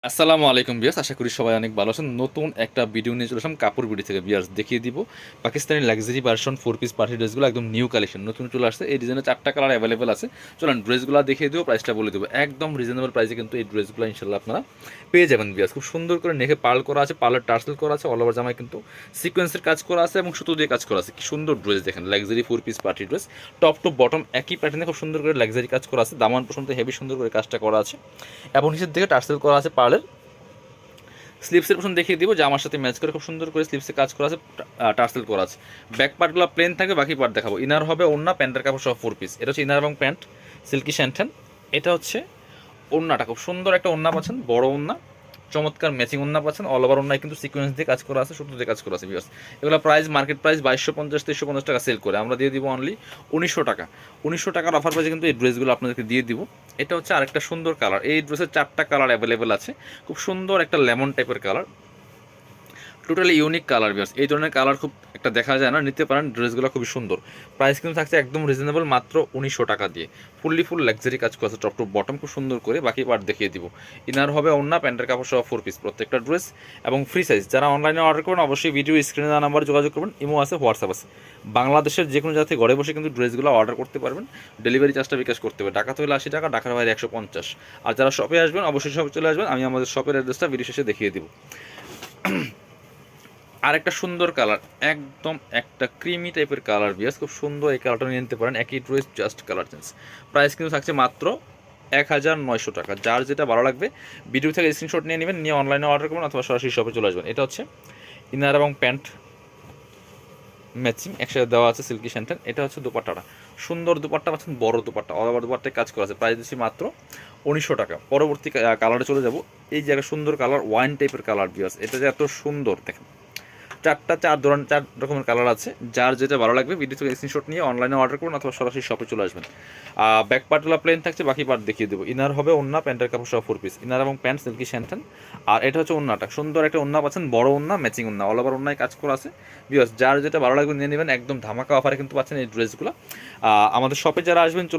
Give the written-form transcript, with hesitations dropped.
আসসালামু আলাইকুম বিয়ার্স, আশা করি সবাই অনেক ভালো আছেন। নতুন একটা ভিডিও নিয়ে চলে আসলাম কাপড় বিডি থেকে। বিয়ার্স দেখিয়ে দিব Pakistani luxury version 4 piece party ড্রেসগুলো, একদম নিউ কালেকশন, নতুন চলে আসছে। এই ডিজাইনের 4টা কালার অ্যাভেলেবেল আছে। চলেন ড্রেসগুলো দেখিয়ে দেবো, প্রাইসটা বলে দেবো। একদম রিজনেবল প্রাইসে কিন্তু এই ড্রেসগুলো ইনশাল্লাহ আপনারা পেয়ে যাবেন। বিয়ার্স খুব সুন্দর করে নেকে পার্ল করা আছে, পার্লার টার্সেল করা আছে, অল ওভার জামায় কিন্তু সিকোয়েন্সের কাজ করা আছে এবং সুতো দিয়ে কাজ করা আছে। কি সুন্দর ড্রেস দেখেন, luxury 4 piece party dress, top to bottom একই প্যাটার্নে খুব সুন্দর করে লাক্সারি কাজ করা আছে। দামান পর্যন্ত হেভি সুন্দর করে কাজটা করা আছে এবং নিচের দিকে টার্সেল করা আছে পার্লের। স্লিপসের পোর্শন দেখিয়ে দিব, জামার সাথে ম্যাচ করে খুব সুন্দর করে স্লিপসে কাজ করা আছে, টার্সেল করা আছে। ব্যাক পার্টগুলো প্লেন থাকবে, বাকি পার্ট দেখাবো। ইনার হবে ওড়না, প্যান্টের কাপড় সহ 4 পিস। এটা হচ্ছে ইনার এবং প্যান্ট, সিল্কি শ্যান্টেন। এটা হচ্ছে ওড়নাটা, খুব সুন্দর একটা ওড়না পাচ্ছেন, বড় ওড়না, চমৎকার ম্যাচিং ওড়না পাচ্ছেন। অল ওভার ওড়নায় কিন্তু সিকোয়েন্স দিয়ে কাজ করা আছে, সুতো দিয়ে কাজ করা আছে। ভিউয়ার্স এগুলো প্রাইস মার্কেট প্রাইস 2250 2350 টাকা সেল করে, আমরা দিয়ে দিব অনলি 1900 টাকা। 1900 টাকার অফার প্রাইসে কিন্তু এই ড্রেসগুলো আপনাদেরকে দিয়ে দিব। এটা হচ্ছে আরেকটা সুন্দর কালার, এই ড্রেসের 4টা কালার অ্যাভেলেবেল আছে। খুব সুন্দর একটা লেমন টাইপের colour, totally unique colour. Viewers এই ধরনের কালার খুব একটা দেখা যায় না, নিতে পারেন। ড্রেসগুলো খুবই সুন্দর, প্রাইস কিন্তু থাকছে একদম রিজনেবল, মাত্র 1900 টাকা দিয়ে। ফুল লাক্সারি কাজ করা আছে, টপ টু বটম খুব সুন্দর করে। বাকি পার্ট দেখিয়ে দিব। ইনার হবে ওড়না, প্যান্টের কাপড় সহ 4 পিস প্রত্যেকটা ড্রেস এবং ফ্রি সাইজ। যারা অনলাইনে অর্ডার করবেন অবশ্যই ভিডিও স্ক্রিনে দেওয়া নাম্বারে যোগাযোগ করবেন। ইমো আছে, হোয়াটসঅ্যাপ আছে। বাংলাদেশের যে কোনো জায়গা থেকে ঘরে বসে কিন্তু ড্রেসগুলো অর্ডার করতে পারবেন। ডেলিভারি চার্জটা বিকাশ করতে হবে, ঢাকাতে হলে 80 টাকা, ঢাকার বাইরে 150। আর যারা শপে আসবেন অবশ্যই শপে চলে আসবেন, আমি আমাদের শপের অ্যাড্রেসটা ভিডিও শেষে দেখিয়ে দিব। আরেকটা সুন্দর কালার, একদম একটা ক্রিমি টাইপের কালার। বিয়াস খুব সুন্দর, এই কালারটা নিয়ে নিতে পারেন। একই dress, just colour change. Price কিন্তু থাকছে মাত্র 1900 টাকা। যার যেটা ভালো লাগবে ভিডিও থেকে স্ক্রিনশট নিয়ে নেবেন, নিয়ে অনলাইনে অর্ডার করবেন অথবা সরাসরি শপে চলে আসবেন। এটা হচ্ছে ইনার এবং প্যান্ট ম্যাচিং একসাথে দেওয়া আছে, সিল্কি শ্যান্টেন। এটা হচ্ছে দুপাট্টাটা, সুন্দর দুপাট্টা পাচ্ছেন, বড় দুপাট্টা, অল ওভার দুপাট্টায় কাজ করা আছে। প্রাইস দিচ্ছি মাত্র 1900 টাকা। পরবর্তী কালারে চলে যাব। এই যে একটা সুন্দর কালার, ওয়াইন টাইপের কালার। বিয়াস এটা যে এত সুন্দর দেখেন, চার রকমের কালার আছে। যার যেটা ভালো লাগবে ভিডিও থেকে স্ক্রিনশট নিয়ে অনলাইনে অর্ডার করুন অথবা সরাসরি শপে চলে আসবেন। ব্যাক পার্টগুলো প্লেন থাকছে, বাকি পার্ট দেখিয়ে দেবো। ইনার হবে ওড়না, প্যান্টের কাপড় সহ 4 পিস, ইনার এবং প্যান্ট সিল্কি শ্যান্টেন। আর এটা হচ্ছে ওড়নাটা, সুন্দর একটা ওড়না পাচ্ছেন, বড় ওড়না, ম্যাচিং ওড়না, অল ওভার ওড়নায় কাজ করা আছে। বিকজ যার যেটা ভালো লাগবে নিয়ে নেবেন, একদম ধামাকা অফারে কিন্তু পাচ্ছেন এই ড্রেসগুলো। আমাদের শপে যারা আসবেন চলে